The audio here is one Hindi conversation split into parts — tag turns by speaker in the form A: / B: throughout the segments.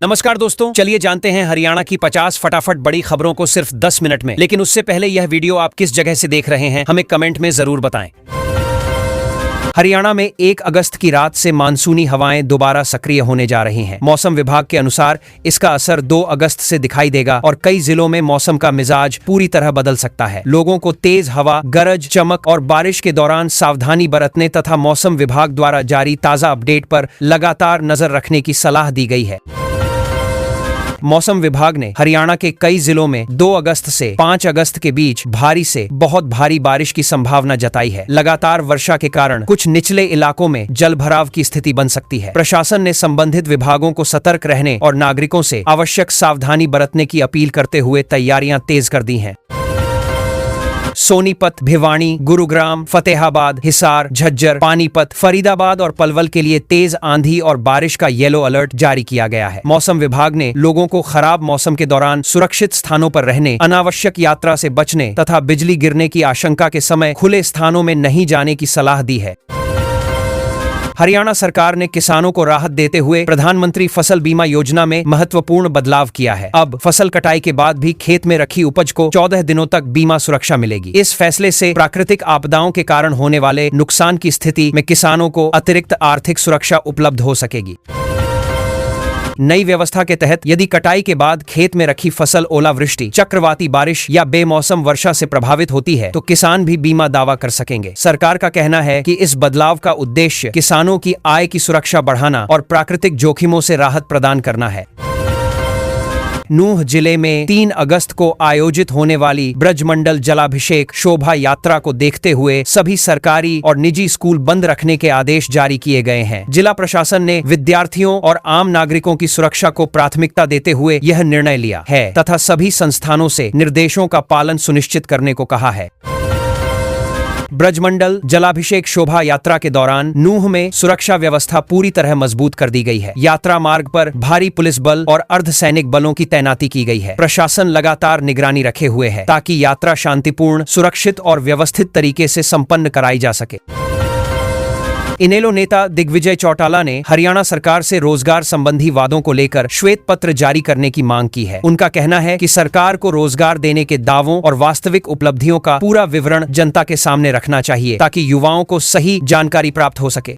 A: नमस्कार दोस्तों, चलिए जानते हैं हरियाणा की 50 फटाफट बड़ी खबरों को सिर्फ 10 मिनट में। लेकिन उससे पहले यह वीडियो आप किस जगह से देख रहे हैं हमें कमेंट में जरूर बताएं। हरियाणा में 1 अगस्त की रात से मानसूनी हवाएं दोबारा सक्रिय होने जा रही हैं। मौसम विभाग के अनुसार इसका असर 2 अगस्त से दिखाई देगा और कई जिलों में मौसम का मिजाज पूरी तरह बदल सकता है। लोगों को तेज हवा, गरज, चमक और बारिश के दौरान सावधानी बरतने तथा मौसम विभाग द्वारा जारी ताजा अपडेट पर लगातार नजर रखने की सलाह दी गई है। मौसम विभाग ने हरियाणा के कई जिलों में 2 अगस्त से 5 अगस्त के बीच भारी से बहुत भारी बारिश की संभावना जताई है। लगातार वर्षा के कारण कुछ निचले इलाकों में जलभराव की स्थिति बन सकती है। प्रशासन ने संबंधित विभागों को सतर्क रहने और नागरिकों से आवश्यक सावधानी बरतने की अपील करते हुए तैयारियां तेज कर दी हैं। सोनीपत, भिवानी, गुरुग्राम, फतेहाबाद, हिसार, झज्जर, पानीपत, फरीदाबाद और पलवल के लिए तेज आंधी और बारिश का येलो अलर्ट जारी किया गया है। मौसम विभाग ने लोगों को खराब मौसम के दौरान सुरक्षित स्थानों पर रहने, अनावश्यक यात्रा से बचने तथा बिजली गिरने की आशंका के समय खुले स्थानों में नहीं जाने की सलाह दी है। हरियाणा सरकार ने किसानों को राहत देते हुए प्रधानमंत्री फसल बीमा योजना में महत्वपूर्ण बदलाव किया है। अब फसल कटाई के बाद भी खेत में रखी उपज को 14 दिनों तक बीमा सुरक्षा मिलेगी। इस फैसले से प्राकृतिक आपदाओं के कारण होने वाले नुकसान की स्थिति में किसानों को अतिरिक्त आर्थिक सुरक्षा उपलब्ध हो सकेगी। नई व्यवस्था के तहत यदि कटाई के बाद खेत में रखी फसल ओलावृष्टि, चक्रवाती बारिश या बेमौसम वर्षा से प्रभावित होती है तो किसान भी बीमा दावा कर सकेंगे। सरकार का कहना है कि इस बदलाव का उद्देश्य किसानों की आय की सुरक्षा बढ़ाना और प्राकृतिक जोखिमों से राहत प्रदान करना है। नूंह जिले में 3 अगस्त को आयोजित होने वाली ब्रजमंडल जलाभिषेक शोभा यात्रा को देखते हुए सभी सरकारी और निजी स्कूल बंद रखने के आदेश जारी किए गए हैं। जिला प्रशासन ने विद्यार्थियों और आम नागरिकों की सुरक्षा को प्राथमिकता देते हुए यह निर्णय लिया है तथा सभी संस्थानों से निर्देशों का पालन सुनिश्चित करने को कहा है। ब्रजमंडल जलाभिषेक शोभा यात्रा के दौरान नूंह में सुरक्षा व्यवस्था पूरी तरह मजबूत कर दी गई है। यात्रा मार्ग पर भारी पुलिस बल और अर्धसैनिक बलों की तैनाती की गई है। प्रशासन लगातार निगरानी रखे हुए है ताकि यात्रा शांतिपूर्ण, सुरक्षित और व्यवस्थित तरीके से संपन्न कराई जा सके। इनेलो नेता दिग्विजय चौटाला ने हरियाणा सरकार से रोजगार संबंधी वादों को लेकर श्वेत पत्र जारी करने की मांग की है। उनका कहना है कि सरकार को रोजगार देने के दावों और वास्तविक उपलब्धियों का पूरा विवरण जनता के सामने रखना चाहिए ताकि युवाओं को सही जानकारी प्राप्त हो सके।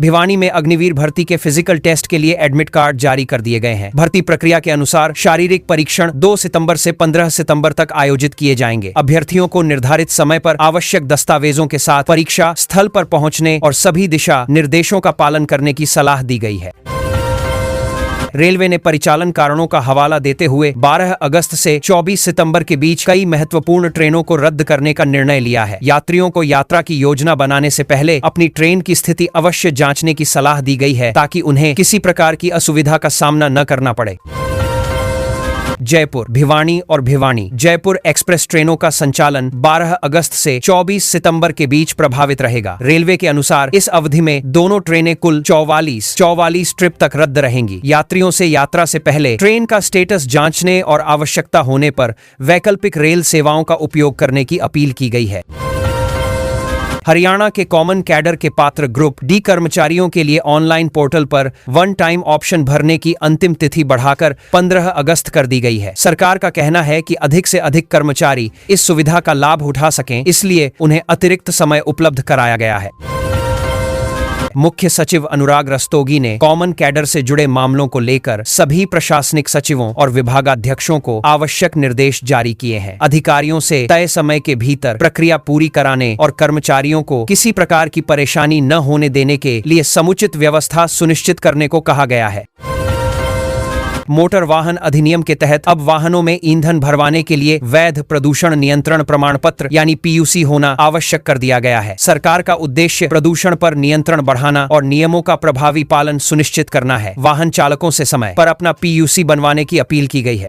A: भिवानी में अग्निवीर भर्ती के फिजिकल टेस्ट के लिए एडमिट कार्ड जारी कर दिए गए हैं। भर्ती प्रक्रिया के अनुसार शारीरिक परीक्षण 2 सितंबर से 15 सितंबर तक आयोजित किए जाएंगे। अभ्यर्थियों को निर्धारित समय पर आवश्यक दस्तावेजों के साथ परीक्षा स्थल पर पहुंचने और सभी दिशा निर्देशों का पालन करने की सलाह दी गई है। रेलवे ने परिचालन कारणों का हवाला देते हुए 12 अगस्त से 24 सितंबर के बीच कई महत्वपूर्ण ट्रेनों को रद्द करने का निर्णय लिया है। यात्रियों को यात्रा की योजना बनाने से पहले अपनी ट्रेन की स्थिति अवश्य जांचने की सलाह दी गई है ताकि उन्हें किसी प्रकार की असुविधा का सामना न करना पड़े। जयपुर, भिवानी और भिवानी जयपुर एक्सप्रेस ट्रेनों का संचालन 12 अगस्त से 24 सितंबर के बीच प्रभावित रहेगा। रेलवे के अनुसार इस अवधि में दोनों ट्रेनें कुल 44 ट्रिप तक रद्द रहेंगी। यात्रियों से यात्रा से पहले ट्रेन का स्टेटस जांचने और आवश्यकता होने पर वैकल्पिक रेल सेवाओं का उपयोग करने की अपील की गई है। हरियाणा के कॉमन कैडर के पात्र ग्रुप डी कर्मचारियों के लिए ऑनलाइन पोर्टल पर वन टाइम ऑप्शन भरने की अंतिम तिथि बढ़ाकर 15 अगस्त कर दी गई है। सरकार का कहना है कि अधिक से अधिक कर्मचारी इस सुविधा का लाभ उठा सकें, इसलिए उन्हें अतिरिक्त समय उपलब्ध कराया गया है। मुख्य सचिव अनुराग रस्तोगी ने कॉमन कैडर से जुड़े मामलों को लेकर सभी प्रशासनिक सचिवों और विभागाध्यक्षों को आवश्यक निर्देश जारी किए हैं। अधिकारियों से तय समय के भीतर प्रक्रिया पूरी कराने और कर्मचारियों को किसी प्रकार की परेशानी न होने देने के लिए समुचित व्यवस्था सुनिश्चित करने को कहा गया है। मोटर वाहन अधिनियम के तहत अब वाहनों में ईंधन भरवाने के लिए वैध प्रदूषण नियंत्रण प्रमाण पत्र यानी पीयूसी होना आवश्यक कर दिया गया है। सरकार का उद्देश्य प्रदूषण पर नियंत्रण बढ़ाना और नियमों का प्रभावी पालन सुनिश्चित करना है। वाहन चालकों से समय पर अपना पीयूसी बनवाने की अपील की गई है।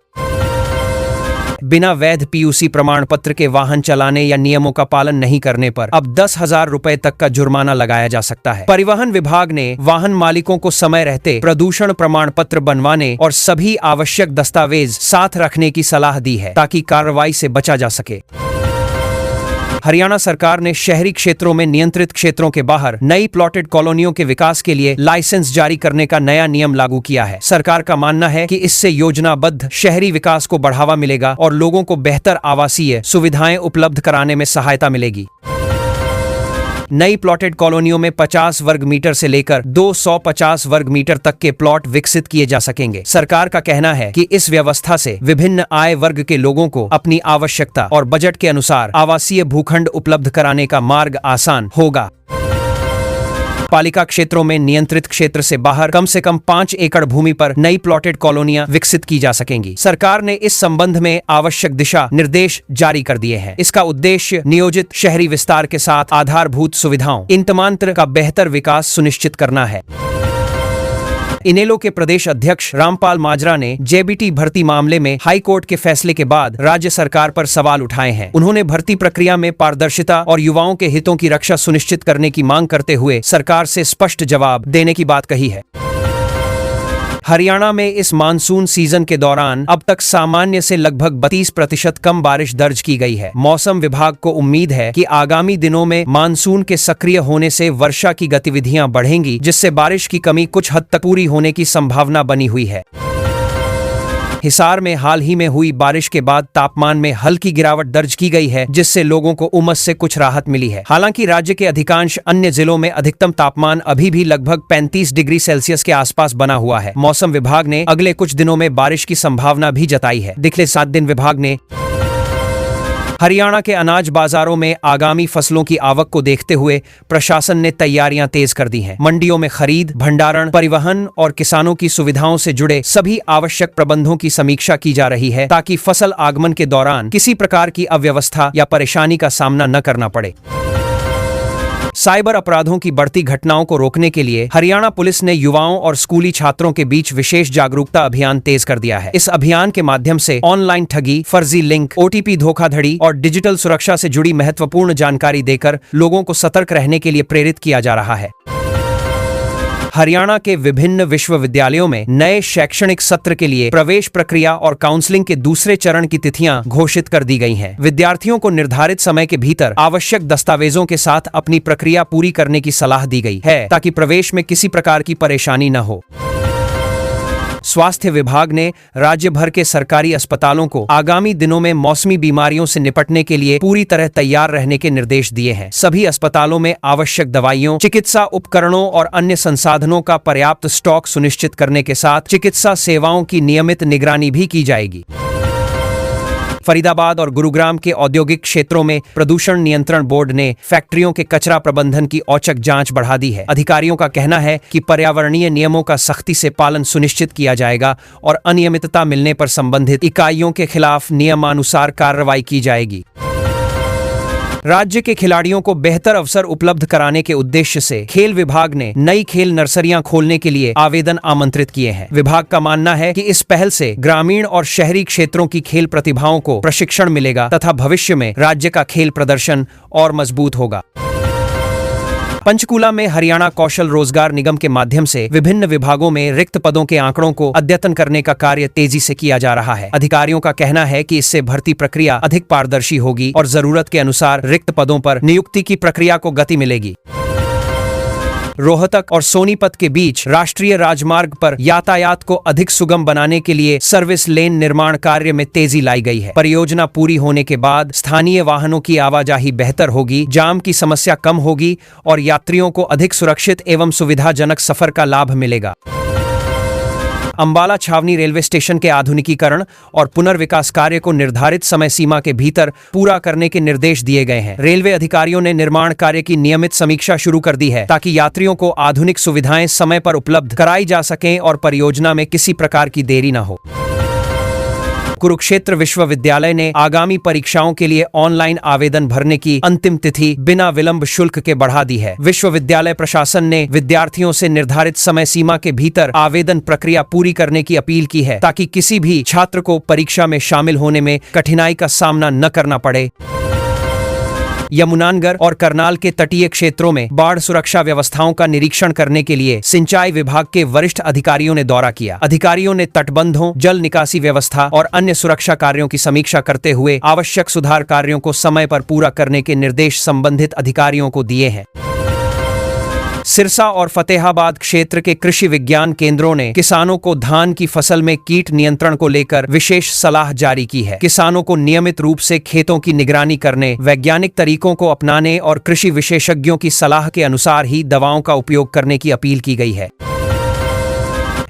A: बिना वैध पीयूसी प्रमाण पत्र के वाहन चलाने या नियमों का पालन नहीं करने पर अब 10,000 रुपए तक का जुर्माना लगाया जा सकता है। परिवहन विभाग ने वाहन मालिकों को समय रहते प्रदूषण प्रमाण पत्र बनवाने और सभी आवश्यक दस्तावेज साथ रखने की सलाह दी है ताकि कार्रवाई से बचा जा सके। हरियाणा सरकार ने शहरी क्षेत्रों में नियंत्रित क्षेत्रों के बाहर नई प्लॉटेड कॉलोनियों के विकास के लिए लाइसेंस जारी करने का नया नियम लागू किया है। सरकार का मानना है कि इससे योजनाबद्ध शहरी विकास को बढ़ावा मिलेगा और लोगों को बेहतर आवासीय सुविधाएं उपलब्ध कराने में सहायता मिलेगी। नई प्लॉटेड कॉलोनियों में 50 वर्ग मीटर से लेकर 250 वर्ग मीटर तक के प्लॉट विकसित किए जा सकेंगे। सरकार का कहना है कि इस व्यवस्था से विभिन्न आय वर्ग के लोगों को अपनी आवश्यकता और बजट के अनुसार आवासीय भूखंड उपलब्ध कराने का मार्ग आसान होगा। पालिका क्षेत्रों में नियंत्रित क्षेत्र से बाहर कम से कम 5 एकड़ भूमि पर नई प्लॉटेड कॉलोनियां विकसित की जा सकेंगी। सरकार ने इस संबंध में आवश्यक दिशा निर्देश जारी कर दिए हैं। इसका उद्देश्य नियोजित शहरी विस्तार के साथ आधारभूत सुविधाओं इंतमांत्र का बेहतर विकास सुनिश्चित करना है। इनेलो के प्रदेश अध्यक्ष रामपाल माजरा ने जेबीटी भर्ती मामले में हाई कोर्ट के फैसले के बाद राज्य सरकार पर सवाल उठाए हैं। उन्होंने भर्ती प्रक्रिया में पारदर्शिता और युवाओं के हितों की रक्षा सुनिश्चित करने की मांग करते हुए सरकार से स्पष्ट जवाब देने की बात कही है। हरियाणा में इस मानसून सीजन के दौरान अब तक सामान्य से लगभग 32% कम बारिश दर्ज की गई है। मौसम विभाग को उम्मीद है कि आगामी दिनों में मानसून के सक्रिय होने से वर्षा की गतिविधियां बढ़ेंगी, जिससे बारिश की कमी कुछ हद तक पूरी होने की संभावना बनी हुई है। हिसार में हाल ही में हुई बारिश के बाद तापमान में हल्की गिरावट दर्ज की गई है, जिससे लोगों को उमस से कुछ राहत मिली है। हालांकि राज्य के अधिकांश अन्य जिलों में अधिकतम तापमान अभी भी लगभग 35 डिग्री सेल्सियस के आसपास बना हुआ है। मौसम विभाग ने अगले कुछ दिनों में बारिश की संभावना भी जताई है। पिछले 7 दिन विभाग ने हरियाणा के अनाज बाजारों में आगामी फसलों की आवक को देखते हुए प्रशासन ने तैयारियां तेज कर दी हैं। मंडियों में खरीद, भंडारण, परिवहन और किसानों की सुविधाओं से जुड़े सभी आवश्यक प्रबंधों की समीक्षा की जा रही है, ताकि फसल आगमन के दौरान किसी प्रकार की अव्यवस्था या परेशानी का सामना न करना पड़े। साइबर अपराधों की बढ़ती घटनाओं को रोकने के लिए हरियाणा पुलिस ने युवाओं और स्कूली छात्रों के बीच विशेष जागरूकता अभियान तेज कर दिया है। इस अभियान के माध्यम से ऑनलाइन ठगी, फर्जी लिंक, ओटीपी धोखाधड़ी और डिजिटल सुरक्षा से जुड़ी महत्वपूर्ण जानकारी देकर लोगों को सतर्क रहने के लिए प्रेरित किया जा रहा है। हरियाणा के विभिन्न विश्वविद्यालयों में नए शैक्षणिक सत्र के लिए प्रवेश प्रक्रिया और काउंसलिंग के दूसरे चरण की तिथियां घोषित कर दी गई हैं। विद्यार्थियों को निर्धारित समय के भीतर आवश्यक दस्तावेजों के साथ अपनी प्रक्रिया पूरी करने की सलाह दी गई है, ताकि प्रवेश में किसी प्रकार की परेशानी न हो। स्वास्थ्य विभाग ने राज्य भर के सरकारी अस्पतालों को आगामी दिनों में मौसमी बीमारियों से निपटने के लिए पूरी तरह तैयार रहने के निर्देश दिए हैं। सभी अस्पतालों में आवश्यक दवाइयों, चिकित्सा उपकरणों और अन्य संसाधनों का पर्याप्त स्टॉक सुनिश्चित करने के साथ चिकित्सा सेवाओं की नियमित निगरानी भी की जाएगी। फरीदाबाद और गुरुग्राम के औद्योगिक क्षेत्रों में प्रदूषण नियंत्रण बोर्ड ने फैक्ट्रियों के कचरा प्रबंधन की औचक जांच बढ़ा दी है। अधिकारियों का कहना है कि पर्यावरणीय नियमों का सख्ती से पालन सुनिश्चित किया जाएगा और अनियमितता मिलने पर संबंधित इकाइयों के खिलाफ नियमानुसार कार्रवाई की जाएगी। राज्य के खिलाड़ियों को बेहतर अवसर उपलब्ध कराने के उद्देश्य से खेल विभाग ने नई खेल नर्सरियां खोलने के लिए आवेदन आमंत्रित किए हैं। विभाग का मानना है कि इस पहल से ग्रामीण और शहरी क्षेत्रों की खेल प्रतिभाओं को प्रशिक्षण मिलेगा तथा भविष्य में राज्य का खेल प्रदर्शन और मजबूत होगा। पंचकूला में हरियाणा कौशल रोजगार निगम के माध्यम से विभिन्न विभागों में रिक्त पदों के आंकड़ों को अद्यतन करने का कार्य तेजी से किया जा रहा है। अधिकारियों का कहना है कि इससे भर्ती प्रक्रिया अधिक पारदर्शी होगी और जरूरत के अनुसार रिक्त पदों पर नियुक्ति की प्रक्रिया को गति मिलेगी। रोहतक और सोनीपत के बीच राष्ट्रीय राजमार्ग पर यातायात को अधिक सुगम बनाने के लिए सर्विस लेन निर्माण कार्य में तेजी लाई गई है। परियोजना पूरी होने के बाद स्थानीय वाहनों की आवाजाही बेहतर होगी, जाम की समस्या कम होगी और यात्रियों को अधिक सुरक्षित एवं सुविधाजनक सफर का लाभ मिलेगा। अंबाला छावनी रेलवे स्टेशन के आधुनिकीकरण और पुनर्विकास कार्य को निर्धारित समय सीमा के भीतर पूरा करने के निर्देश दिए गए हैं। रेलवे अधिकारियों ने निर्माण कार्य की नियमित समीक्षा शुरू कर दी है, ताकि यात्रियों को आधुनिक सुविधाएं समय पर उपलब्ध कराई जा सकें और परियोजना में किसी प्रकार की देरी न हो। कुरुक्षेत्र विश्वविद्यालय ने आगामी परीक्षाओं के लिए ऑनलाइन आवेदन भरने की अंतिम तिथि बिना विलंब शुल्क के बढ़ा दी है। विश्वविद्यालय प्रशासन ने विद्यार्थियों से निर्धारित समय सीमा के भीतर आवेदन प्रक्रिया पूरी करने की अपील की है, ताकि किसी भी छात्र को परीक्षा में शामिल होने में कठिनाई का सामना न करना पड़े। यमुनानगर और करनाल के तटीय क्षेत्रों में बाढ़ सुरक्षा व्यवस्थाओं का निरीक्षण करने के लिए सिंचाई विभाग के वरिष्ठ अधिकारियों ने दौरा किया। अधिकारियों ने तटबंधों, जल निकासी व्यवस्था और अन्य सुरक्षा कार्यों की समीक्षा करते हुए आवश्यक सुधार कार्यों को समय पर पूरा करने के निर्देश संबंधित अधिकारियों को दिए हैं। सिरसा और फतेहाबाद क्षेत्र के कृषि विज्ञान केंद्रों ने किसानों को धान की फसल में कीट नियंत्रण को लेकर विशेष सलाह जारी की है। किसानों को नियमित रूप से खेतों की निगरानी करने, वैज्ञानिक तरीकों को अपनाने और कृषि विशेषज्ञों की सलाह के अनुसार ही दवाओं का उपयोग करने की अपील की गई है।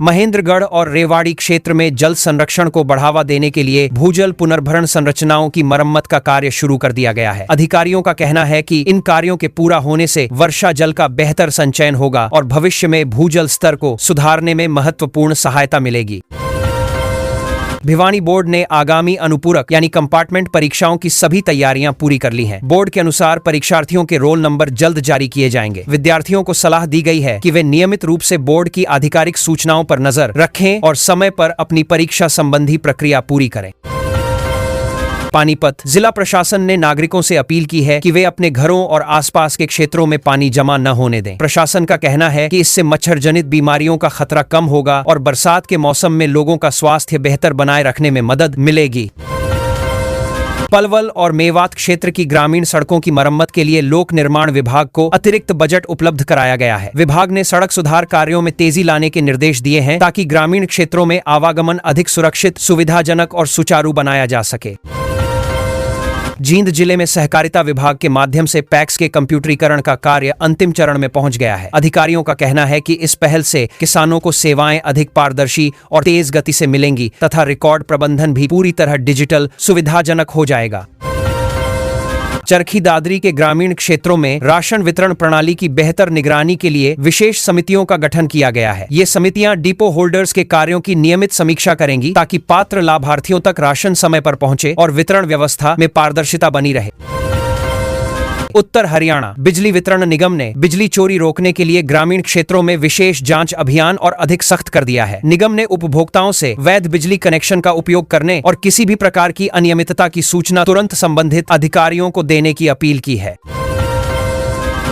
A: महेंद्रगढ़ और रेवाड़ी क्षेत्र में जल संरक्षण को बढ़ावा देने के लिए भूजल पुनर्भरण संरचनाओं की मरम्मत का कार्य शुरू कर दिया गया है। अधिकारियों का कहना है कि इन कार्यों के पूरा होने से वर्षा जल का बेहतर संचयन होगा और भविष्य में भूजल स्तर को सुधारने में महत्वपूर्ण सहायता मिलेगी। भिवानी बोर्ड ने आगामी अनुपूरक यानी कंपार्टमेंट परीक्षाओं की सभी तैयारियां पूरी कर ली हैं। बोर्ड के अनुसार परीक्षार्थियों के रोल नंबर जल्द जारी किए जाएंगे। विद्यार्थियों को सलाह दी गई है कि वे नियमित रूप से बोर्ड की आधिकारिक सूचनाओं पर नजर रखें और समय पर अपनी परीक्षा संबंधी प्रक्रिया पूरी करें। पानीपत जिला प्रशासन ने नागरिकों से अपील की है कि वे अपने घरों और आसपास के क्षेत्रों में पानी जमा न होने दें। प्रशासन का कहना है कि इससे मच्छर जनित बीमारियों का खतरा कम होगा और बरसात के मौसम में लोगों का स्वास्थ्य बेहतर बनाए रखने में मदद मिलेगी। पलवल और मेवात क्षेत्र की ग्रामीण सड़कों की मरम्मत के लिए लोक निर्माण विभाग को अतिरिक्त बजट उपलब्ध कराया गया है। विभाग ने सड़क सुधार कार्यों में तेजी लाने के निर्देश दिए हैं ताकि ग्रामीण क्षेत्रों में आवागमन अधिक सुरक्षित, सुविधाजनक और सुचारू बनाया जा सके। जींद जिले में सहकारिता विभाग के माध्यम से पैक्स के कंप्यूटरीकरण का कार्य अंतिम चरण में पहुंच गया है। अधिकारियों का कहना है कि इस पहल से किसानों को सेवाएं अधिक पारदर्शी और तेज गति से मिलेंगी तथा रिकॉर्ड प्रबंधन भी पूरी तरह डिजिटल सुविधाजनक हो जाएगा। चरखी दादरी के ग्रामीण क्षेत्रों में राशन वितरण प्रणाली की बेहतर निगरानी के लिए विशेष समितियों का गठन किया गया है। ये समितियां डिपो होल्डर्स के कार्यों की नियमित समीक्षा करेंगी ताकि पात्र लाभार्थियों तक राशन समय पर पहुंचे और वितरण व्यवस्था में पारदर्शिता बनी रहे। उत्तर हरियाणा बिजली वितरण निगम ने बिजली चोरी रोकने के लिए ग्रामीण क्षेत्रों में विशेष जांच अभियान और अधिक सख्त कर दिया है। निगम ने उपभोक्ताओं से वैध बिजली कनेक्शन का उपयोग करने और किसी भी प्रकार की अनियमितता की सूचना तुरंत संबंधित अधिकारियों को देने की अपील की है।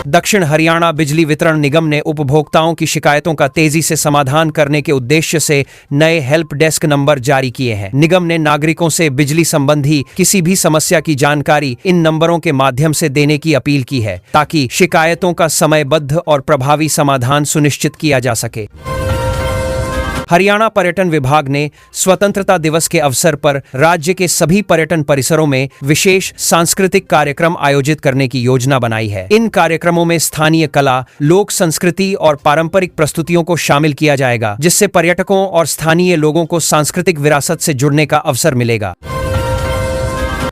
A: दक्षिण हरियाणा बिजली वितरण निगम ने उपभोक्ताओं की शिकायतों का तेजी से समाधान करने के उद्देश्य से नए हेल्प डेस्क नंबर जारी किए हैं। निगम ने नागरिकों से बिजली संबंधी किसी भी समस्या की जानकारी इन नंबरों के माध्यम से देने की अपील की है ताकि शिकायतों का समयबद्ध और प्रभावी समाधान सुनिश्चित किया जा सके। हरियाणा पर्यटन विभाग ने स्वतंत्रता दिवस के अवसर पर राज्य के सभी पर्यटन परिसरों में विशेष सांस्कृतिक कार्यक्रम आयोजित करने की योजना बनाई है। इन कार्यक्रमों में स्थानीय कला, लोक संस्कृति और पारंपरिक प्रस्तुतियों को शामिल किया जाएगा, जिससे पर्यटकों और स्थानीय लोगों को सांस्कृतिक विरासत से जुड़ने का अवसर मिलेगा।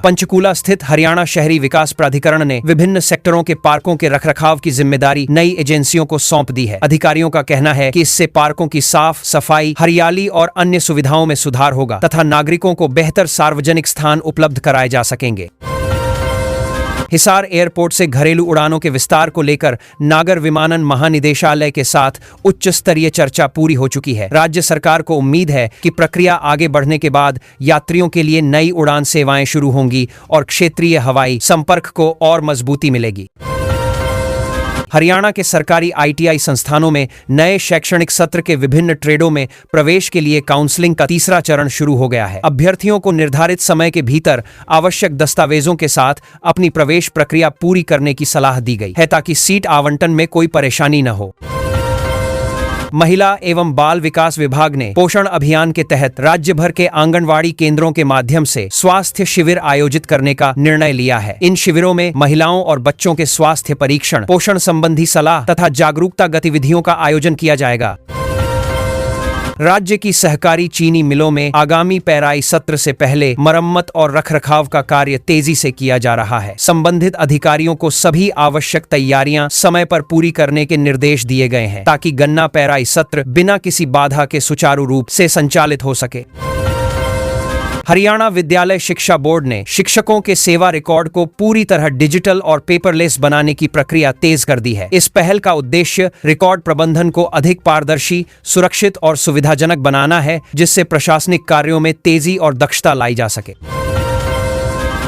A: पंचकूला स्थित हरियाणा शहरी विकास प्राधिकरण ने विभिन्न सेक्टरों के पार्कों के रखरखाव की जिम्मेदारी नई एजेंसियों को सौंप दी है। अधिकारियों का कहना है कि इससे पार्कों की साफ सफाई, हरियाली और अन्य सुविधाओं में सुधार होगा तथा नागरिकों को बेहतर सार्वजनिक स्थान उपलब्ध कराए जा सकेंगे। हिसार एयरपोर्ट से घरेलू उड़ानों के विस्तार को लेकर नागर विमानन महानिदेशालय के साथ उच्च स्तरीय चर्चा पूरी हो चुकी है। राज्य सरकार को उम्मीद है कि प्रक्रिया आगे बढ़ने के बाद यात्रियों के लिए नई उड़ान सेवाएं शुरू होंगी और क्षेत्रीय हवाई संपर्क को और मजबूती मिलेगी। हरियाणा के सरकारी ITI संस्थानों में नए शैक्षणिक सत्र के विभिन्न ट्रेडों में प्रवेश के लिए काउंसलिंग का तीसरा चरण शुरू हो गया है। अभ्यर्थियों को निर्धारित समय के भीतर आवश्यक दस्तावेजों के साथ अपनी प्रवेश प्रक्रिया पूरी करने की सलाह दी गई है ताकि सीट आवंटन में कोई परेशानी न हो। महिला एवं बाल विकास विभाग ने पोषण अभियान के तहत राज्य भर के आंगनवाड़ी केंद्रों के माध्यम से स्वास्थ्य शिविर आयोजित करने का निर्णय लिया है। इन शिविरों में महिलाओं और बच्चों के स्वास्थ्य परीक्षण, पोषण संबंधी सलाह तथा जागरूकता गतिविधियों का आयोजन किया जाएगा। राज्य की सहकारी चीनी मिलों में आगामी पेराई सत्र से पहले मरम्मत और रखरखाव का कार्य तेजी से किया जा रहा है। संबंधित अधिकारियों को सभी आवश्यक तैयारियां समय पर पूरी करने के निर्देश दिए गए हैं ताकि गन्ना पेराई सत्र बिना किसी बाधा के सुचारू रूप से संचालित हो सके। हरियाणा विद्यालय शिक्षा बोर्ड ने शिक्षकों के सेवा रिकॉर्ड को पूरी तरह डिजिटल और पेपरलेस बनाने की प्रक्रिया तेज कर दी है। इस पहल का उद्देश्य रिकॉर्ड प्रबंधन को अधिक पारदर्शी, सुरक्षित और सुविधाजनक बनाना है, जिससे प्रशासनिक कार्यों में तेजी और दक्षता लाई जा सके।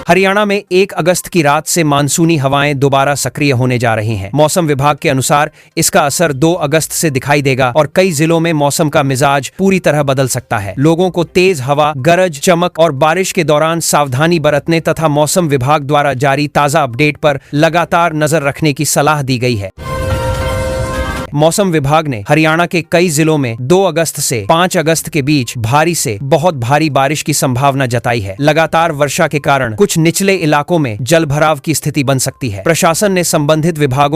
A: हरियाणा में 1 अगस्त की रात से मानसूनी हवाएं दोबारा सक्रिय होने जा रही हैं। मौसम विभाग के अनुसार इसका असर 2 अगस्त से दिखाई देगा और कई जिलों में मौसम का मिजाज पूरी तरह बदल सकता है। लोगों को तेज हवा, गरज, चमक और बारिश के दौरान सावधानी बरतने तथा मौसम विभाग द्वारा जारी ताजा अपडेट पर लगातार नजर रखने की सलाह दी गई है। मौसम विभाग ने हरियाणा के कई जिलों में 2 अगस्त से 5 अगस्त के बीच भारी से बहुत भारी बारिश की संभावना जताई है। लगातार वर्षा के कारण कुछ निचले इलाकों में जलभराव की स्थिति बन सकती है। प्रशासन ने संबंधित विभागों